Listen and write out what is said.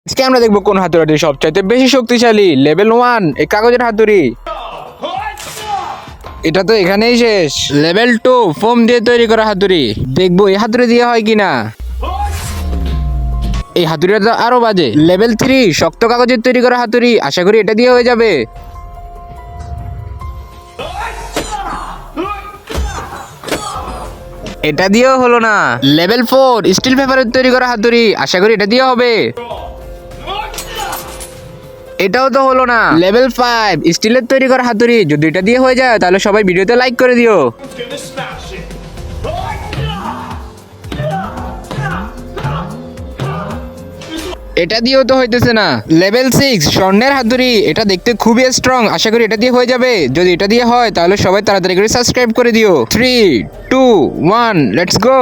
আজকে আমরা দেখবো কোন হাতুড়িটি সবচাইতে বেশি শক্তিশালী। লেভেল 1 এই কাগজের হাতুড়ি। এটা তো এখানেই শেষ। লেভেল 2 ফোম দিয়ে তৈরি করা হাতুড়ি। দেখবো এই হাতুড়ি দিয়ে হয় কিনা। এই হাতুড়িটা তো আরো বাজে। লেভেল 3 শক্ত কাগজের তৈরি করা হাতুড়ি। আশা করি এটা দিয়ে হয়ে যাবে। এটা দিয়েও হলো না। লেভেল 4 স্টিল পেপারের তৈরি করা হাতুড়ি। আশা করি এটা দিয়ে হবে। এটাও তো হলো না। লেভেল 5 স্টিলের তৈরি করা হাতুড়ি। যদি এটা দিয়ে হয়ে যায় তাহলে সবাই ভিডিওতে লাইক করে দিও। এটা দিয়েও তো হইতেছে না। লেভেল 6 স্বর্ণের হাতুড়ি। এটা দেখতে খুবই স্ট্রং। আশা করি এটা দিয়ে হয়ে যাবে। যদি এটা দিয়ে হয় তাহলে সবাই তাড়াতাড়ি করে সাবস্ক্রাইব করে দিও। 3 2 1 লেটস গো।